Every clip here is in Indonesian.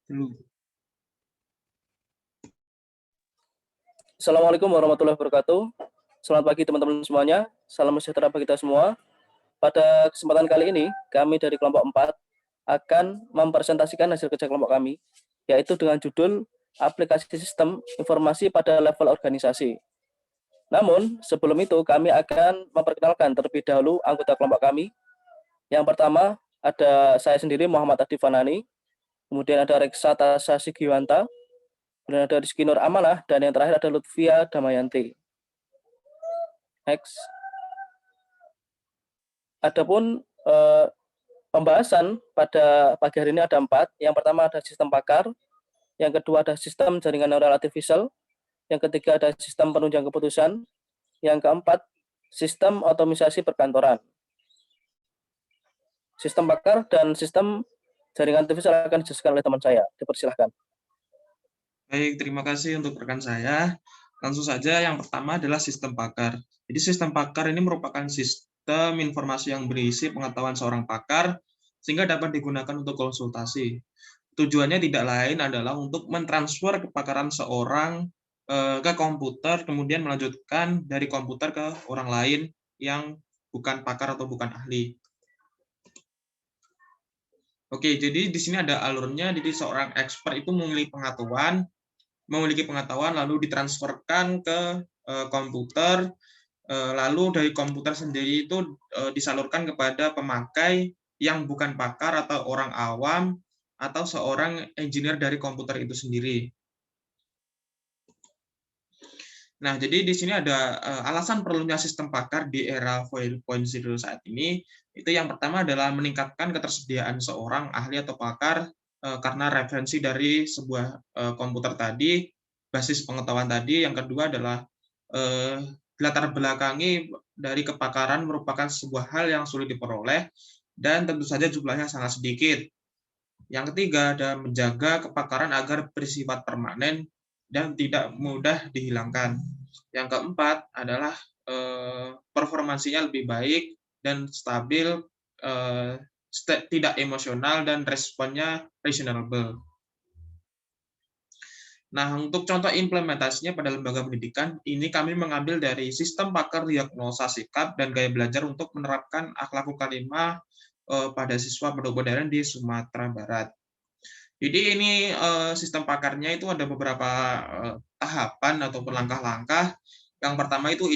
dulu. Assalamualaikum warahmatullahi wabarakatuh. Selamat pagi teman-teman semuanya. Salam sejahtera bagi kita semua. Pada kesempatan kali ini, kami dari kelompok 4 akan mempresentasikan hasil kerja kelompok kami, yaitu dengan judul Aplikasi Sistem Informasi pada Level Organisasi. Namun, sebelum itu kami akan memperkenalkan terlebih dahulu anggota kelompok kami. Yang pertama, ada saya sendiri, Muhammad Adi Fanani, kemudian ada Reksa Tasya Sigiwanta, kemudian ada Rizky Nur Amanah, dan yang terakhir ada Lutfia Damayanti. Next. Adapun pembahasan pada pagi hari ini ada 4. Yang pertama ada sistem pakar, yang kedua ada sistem jaringan neural artificial, yang ketiga ada sistem penunjang keputusan, yang keempat sistem otomatisasi perkantoran. Sistem pakar dan sistem jaringan artificial akan dijelaskan oleh teman saya. Dipersilahkan. Baik, terima kasih untuk rekan saya. Langsung saja, yang pertama adalah sistem pakar. Jadi sistem pakar ini merupakan sistem informasi yang berisi pengetahuan seorang pakar sehingga dapat digunakan untuk konsultasi. Tujuannya tidak lain adalah untuk mentransfer kepakaran seorang ke komputer, kemudian melanjutkan dari komputer ke orang lain yang bukan pakar atau bukan ahli. Oke, jadi di sini ada alurnya. Jadi seorang expert itu memiliki pengetahuan lalu ditransferkan ke komputer, lalu dari komputer sendiri itu disalurkan kepada pemakai yang bukan pakar atau orang awam atau seorang engineer dari komputer itu sendiri. Nah, jadi di sini ada alasan perlunya sistem pakar di era 4.0 saat ini. Itu yang pertama adalah meningkatkan ketersediaan seorang ahli atau pakar karena referensi dari sebuah komputer tadi, basis pengetahuan tadi. Yang kedua adalah latar belakangi dari kepakaran merupakan sebuah hal yang sulit diperoleh dan tentu saja jumlahnya sangat sedikit. Yang ketiga ada menjaga kepakaran agar bersifat permanen dan tidak mudah dihilangkan. Yang keempat adalah performansinya lebih baik dan stabil, tidak emosional dan responnya reasonable. Nah, untuk contoh implementasinya pada lembaga pendidikan, ini kami mengambil dari sistem pakar diagnosa sikap dan gaya belajar untuk menerapkan akhlak kalimah pada siswa pondok modern di Sumatera Barat. Jadi ini sistem pakarnya itu ada beberapa tahapan atau langkah-langkah. Yang pertama itu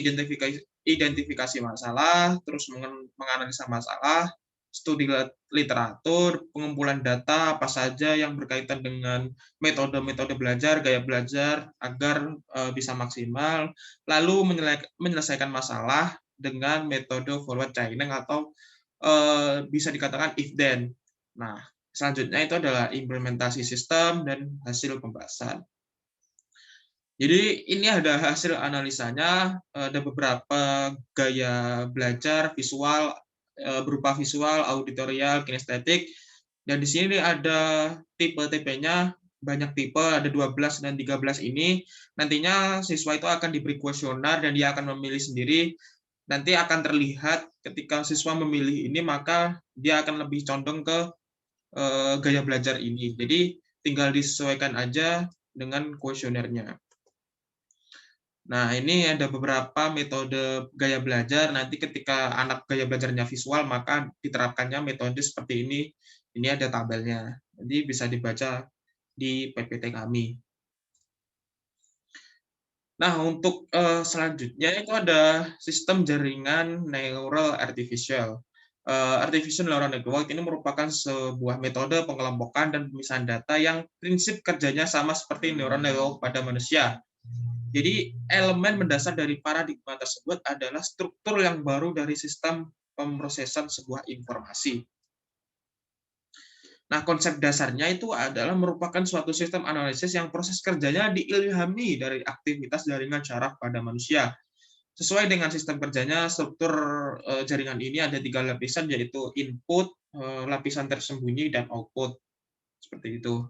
identifikasi masalah, terus menganalisa masalah, studi literatur, pengumpulan data apa saja yang berkaitan dengan metode-metode belajar, gaya belajar agar bisa maksimal, lalu menyelesaikan masalah dengan metode forward chaining atau bisa dikatakan if then. Nah, selanjutnya itu adalah implementasi sistem dan hasil pembahasan. Jadi ini ada hasil analisanya, ada beberapa gaya belajar visual, berupa visual, auditorial, kinestetik, dan di sini ada tipe-tipenya, banyak tipe, ada 12 dan 13 ini. Nantinya siswa itu akan diberi kuesioner dan dia akan memilih sendiri. Nanti akan terlihat ketika siswa memilih ini, maka dia akan lebih condong ke gaya belajar ini. Jadi tinggal disesuaikan aja dengan kuesionernya. Nah, ini ada beberapa metode gaya belajar. Nanti ketika anak gaya belajarnya visual, maka diterapkannya metode seperti ini. Ini ada tabelnya. Jadi bisa dibaca di PPT kami. Nah, untuk selanjutnya itu ada sistem jaringan neural artificial. Artificial neural network ini merupakan sebuah metode pengelompokan dan pemisahan data yang prinsip kerjanya sama seperti neural network pada manusia. Jadi elemen mendasar dari paradigma tersebut adalah struktur yang baru dari sistem pemrosesan sebuah informasi. Nah, konsep dasarnya itu adalah merupakan suatu sistem analisis yang proses kerjanya diilhami dari aktivitas jaringan syaraf pada manusia. Sesuai dengan sistem kerjanya, struktur jaringan ini ada 3 lapisan, yaitu input, lapisan tersembunyi, dan output. Seperti itu.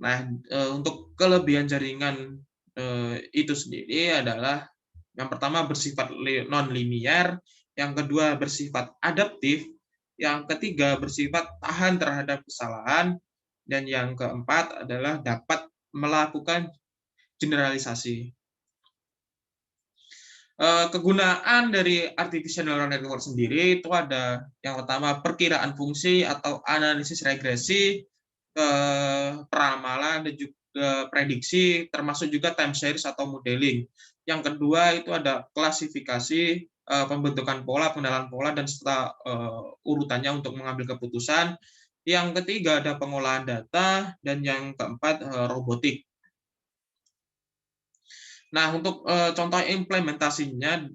Nah, untuk kelebihan jaringan itu sendiri adalah yang pertama bersifat non-linier, yang kedua bersifat adaptif, yang ketiga bersifat tahan terhadap kesalahan, Dan yang keempat adalah dapat melakukan generalisasi. Kegunaan dari artificial neural network sendiri itu ada yang pertama perkiraan fungsi atau analisis regresi, peramalan dan juga prediksi, termasuk juga time series atau modeling. Yang kedua itu ada klasifikasi, pembentukan pola, pengenalan pola, dan serta urutannya untuk mengambil keputusan. Yang ketiga ada pengolahan data, dan yang keempat robotik. Nah, untuk contoh implementasinya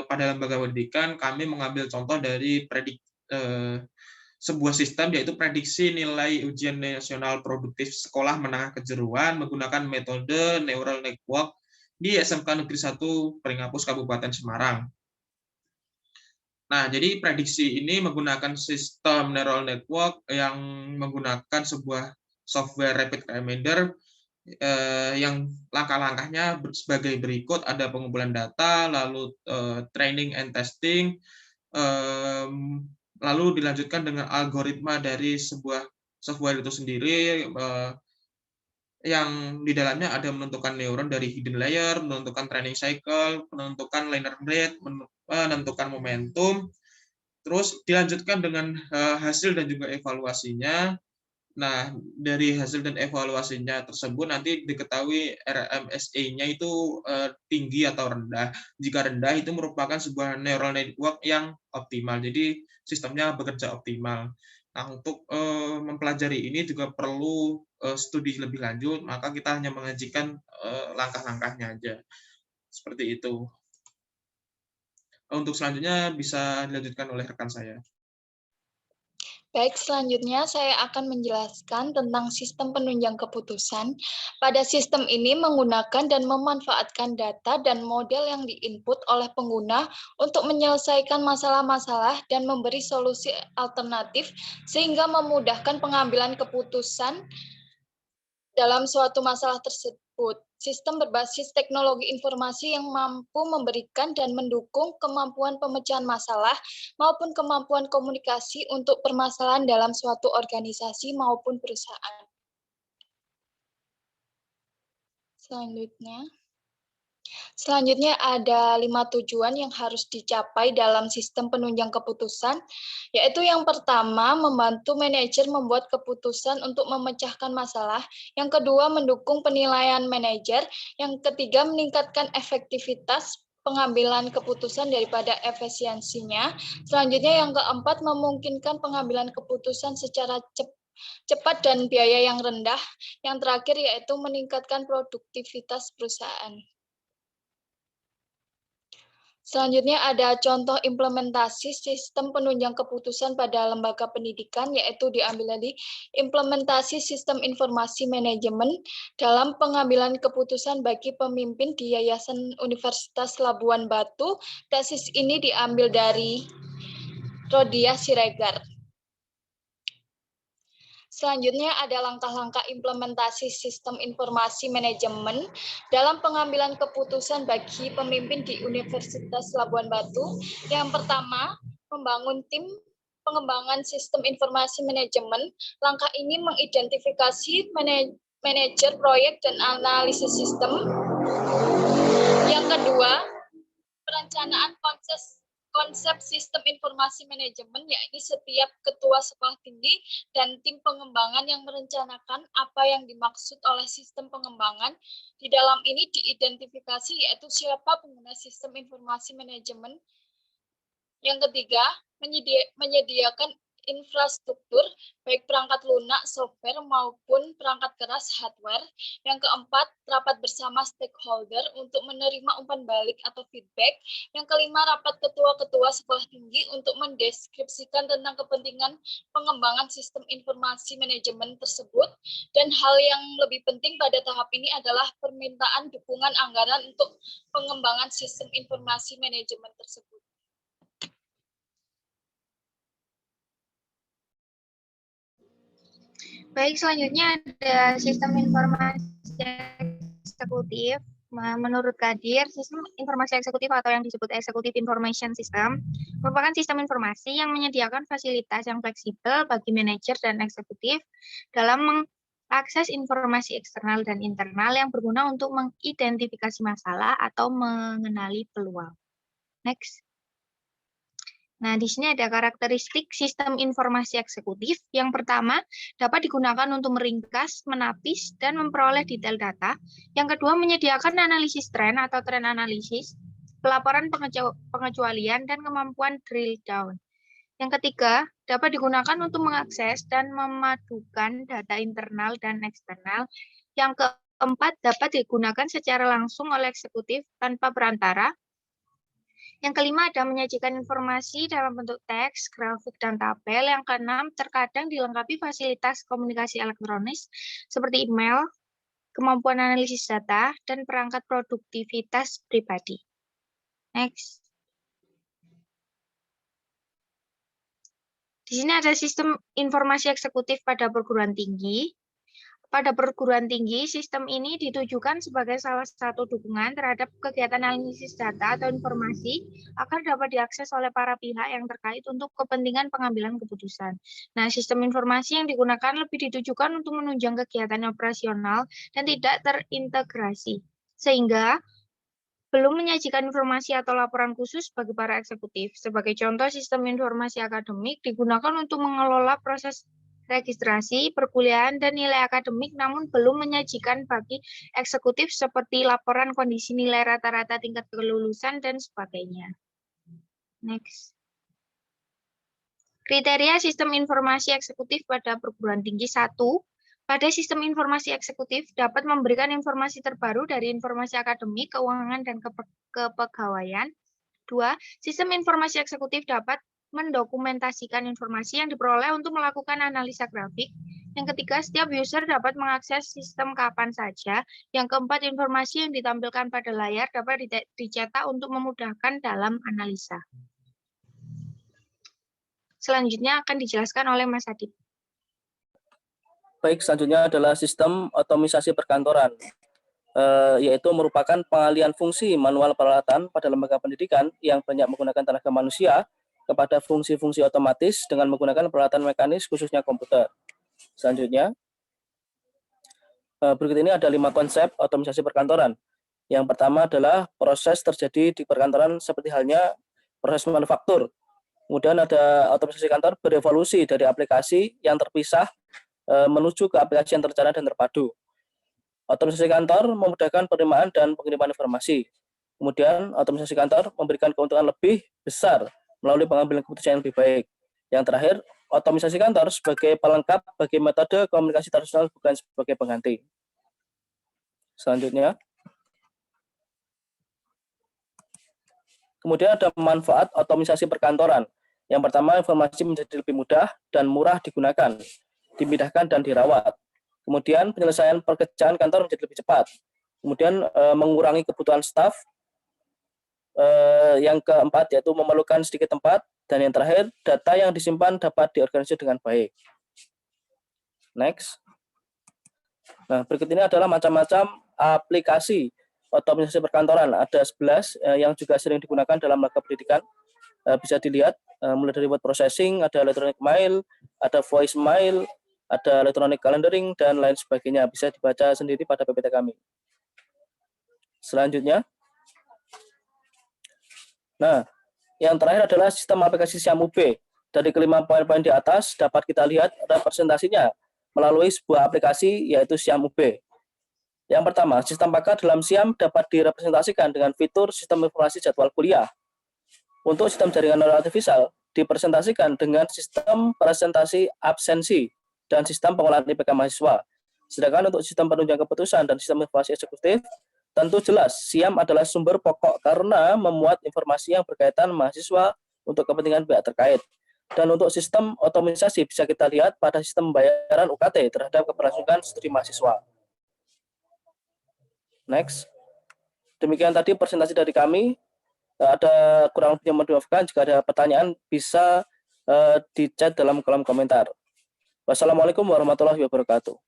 pada lembaga pendidikan, kami mengambil contoh dari sebuah sistem, yaitu prediksi nilai ujian nasional produktif sekolah menengah kejuruan menggunakan metode neural network di SMK Negeri 1 Pringapus Kabupaten Semarang. Nah, jadi prediksi ini menggunakan sistem neural network yang menggunakan sebuah software rapid remainder yang langkah-langkahnya sebagai berikut, ada pengumpulan data, lalu training and testing, lalu dilanjutkan dengan algoritma dari sebuah software itu sendiri, yang di dalamnya ada menentukan neuron dari hidden layer, menentukan training cycle, menentukan learner rate, menentukan momentum, terus dilanjutkan dengan hasil dan juga evaluasinya. Nah, dari hasil dan evaluasinya tersebut nanti diketahui RMSE-nya itu tinggi atau rendah. Jika rendah itu merupakan sebuah neural network yang optimal. Jadi sistemnya bekerja optimal. Nah, untuk mempelajari ini juga perlu studi lebih lanjut, maka kita hanya mengajikan langkah-langkahnya aja. Seperti itu. Untuk selanjutnya bisa dilanjutkan oleh rekan saya. Baik, selanjutnya saya akan menjelaskan tentang sistem penunjang keputusan. Pada sistem ini menggunakan dan memanfaatkan data dan model yang diinput oleh pengguna untuk menyelesaikan masalah-masalah dan memberi solusi alternatif sehingga memudahkan pengambilan keputusan dalam suatu masalah tersebut. Sistem berbasis teknologi informasi yang mampu memberikan dan mendukung kemampuan pemecahan masalah maupun kemampuan komunikasi untuk permasalahan dalam suatu organisasi maupun perusahaan. Selanjutnya ada 5 tujuan yang harus dicapai dalam sistem penunjang keputusan, yaitu yang pertama, membantu manajer membuat keputusan untuk memecahkan masalah, yang kedua, mendukung penilaian manajer, yang ketiga, meningkatkan efektivitas pengambilan keputusan daripada efisiensinya, selanjutnya yang keempat, memungkinkan pengambilan keputusan secara cepat dan biaya yang rendah, yang terakhir yaitu meningkatkan produktivitas perusahaan. Selanjutnya ada contoh implementasi sistem penunjang keputusan pada lembaga pendidikan, yaitu diambil dari implementasi sistem informasi manajemen dalam pengambilan keputusan bagi pemimpin di Yayasan Universitas Labuan Batu. Tesis ini diambil dari Rodia Siregar. Selanjutnya ada langkah-langkah implementasi sistem informasi manajemen dalam pengambilan keputusan bagi pemimpin di Universitas Labuan Batu. Yang pertama, membangun tim pengembangan sistem informasi manajemen. Langkah ini mengidentifikasi manajer proyek dan analisis sistem. Yang kedua, perencanaan konsep sistem informasi manajemen, yakni setiap ketua sekolah tinggi dan tim pengembangan yang merencanakan apa yang dimaksud oleh sistem pengembangan. Di dalam ini diidentifikasi yaitu siapa pengguna sistem informasi manajemen. Yang ketiga, menyediakan infrastruktur, baik perangkat lunak, software, maupun perangkat keras, hardware. Yang keempat, rapat bersama stakeholder untuk menerima umpan balik atau feedback. Yang kelima, rapat ketua-ketua sekolah tinggi untuk mendeskripsikan tentang kepentingan pengembangan sistem informasi manajemen tersebut. Dan hal yang lebih penting pada tahap ini adalah permintaan dukungan anggaran untuk pengembangan sistem informasi manajemen tersebut. Baik, selanjutnya ada sistem informasi eksekutif. Menurut Kadir, sistem informasi eksekutif atau yang disebut Executive Information System merupakan sistem informasi yang menyediakan fasilitas yang fleksibel bagi manajer dan eksekutif dalam akses informasi eksternal dan internal yang berguna untuk mengidentifikasi masalah atau mengenali peluang. Next. Nah, di sini ada karakteristik sistem informasi eksekutif. Yang pertama, dapat digunakan untuk meringkas, menapis, dan memperoleh detail data. Yang kedua, menyediakan analisis tren atau tren analisis, pelaporan pengecualian, dan kemampuan drill down. Yang ketiga, dapat digunakan untuk mengakses dan memadukan data internal dan eksternal. Yang keempat, dapat digunakan secara langsung oleh eksekutif tanpa perantara. Yang kelima, ada menyajikan informasi dalam bentuk teks, grafik, dan tabel. Yang keenam, terkadang dilengkapi fasilitas komunikasi elektronik seperti email, kemampuan analisis data, dan perangkat produktivitas pribadi. Next. Di sini ada sistem informasi eksekutif pada perguruan tinggi. Pada perguruan tinggi, sistem ini ditujukan sebagai salah satu dukungan terhadap kegiatan analisis data atau informasi agar dapat diakses oleh para pihak yang terkait untuk kepentingan pengambilan keputusan. Nah, sistem informasi yang digunakan lebih ditujukan untuk menunjang kegiatan operasional dan tidak terintegrasi, sehingga belum menyajikan informasi atau laporan khusus bagi para eksekutif. Sebagai contoh, sistem informasi akademik digunakan untuk mengelola proses registrasi, perkuliahan, dan nilai akademik, namun belum menyajikan bagi eksekutif seperti laporan kondisi nilai rata-rata tingkat kelulusan, dan sebagainya. Next. Kriteria sistem informasi eksekutif pada perguruan tinggi. 1. Pada sistem informasi eksekutif dapat memberikan informasi terbaru dari informasi akademik, keuangan, dan kepegawaian. 2. Sistem informasi eksekutif dapat mendokumentasikan informasi yang diperoleh untuk melakukan analisa grafik. Yang ketiga, setiap user dapat mengakses sistem kapan saja. Yang keempat, informasi yang ditampilkan pada layar dapat dicetak untuk memudahkan dalam analisa. Selanjutnya akan dijelaskan oleh Mas Adib. Baik, selanjutnya adalah sistem otomisasi perkantoran, yaitu merupakan pengalihan fungsi manual peralatan pada lembaga pendidikan yang banyak menggunakan tenaga manusia kepada fungsi-fungsi otomatis dengan menggunakan peralatan mekanis khususnya komputer. Selanjutnya, berikut ini ada 5 konsep otomisasi perkantoran. Yang pertama adalah proses terjadi di perkantoran seperti halnya proses manufaktur. Kemudian ada otomisasi kantor berevolusi dari aplikasi yang terpisah menuju ke aplikasi yang terencana dan terpadu. Otomisasi kantor memudahkan penerimaan dan pengiriman informasi. Kemudian otomisasi kantor memberikan keuntungan lebih besar melalui pengambilan keputusan yang lebih baik. Yang terakhir, otomisasi kantor sebagai pelengkap bagi metode komunikasi tradisional bukan sebagai pengganti. Selanjutnya, kemudian ada manfaat otomisasi perkantoran. Yang pertama, informasi menjadi lebih mudah dan murah digunakan, dimudahkan dan dirawat. Kemudian penyelesaian pekerjaan kantor menjadi lebih cepat. Kemudian mengurangi kebutuhan staf. Yang keempat yaitu memerlukan sedikit tempat, dan yang terakhir data yang disimpan dapat diorganisir dengan baik. Next. Nah, berikut ini adalah macam-macam aplikasi otomisasi perkantoran. Ada 11 yang juga sering digunakan dalam lembaga pendidikan. Bisa dilihat mulai dari word processing, ada electronic mail, ada voice mail, ada electronic calendaring, dan lain sebagainya. Bisa dibaca sendiri pada PPT kami. Selanjutnya, nah, yang terakhir adalah sistem aplikasi SIAM UB. Dari kelima poin-poin di atas dapat kita lihat representasinya melalui sebuah aplikasi yaitu SIAM UB. Yang pertama, sistem pakar dalam SIAM dapat direpresentasikan dengan fitur sistem informasi jadwal kuliah. Untuk sistem jaringan neural artifisial dipresentasikan dengan sistem presentasi absensi dan sistem pengolahan IPK mahasiswa. Sedangkan untuk sistem penunjang keputusan dan sistem informasi eksekutif, tentu jelas SIAM adalah sumber pokok karena memuat informasi yang berkaitan mahasiswa untuk kepentingan pihak terkait. Dan untuk sistem otomisasi bisa kita lihat pada sistem pembayaran UKT terhadap keberlangsungan studi mahasiswa. Next. Demikian tadi presentasi dari kami. Ada kurang lebihnya mohon dimaafkan. Jika ada pertanyaan bisa di chat dalam kolom komentar. Wassalamualaikum warahmatullahi wabarakatuh.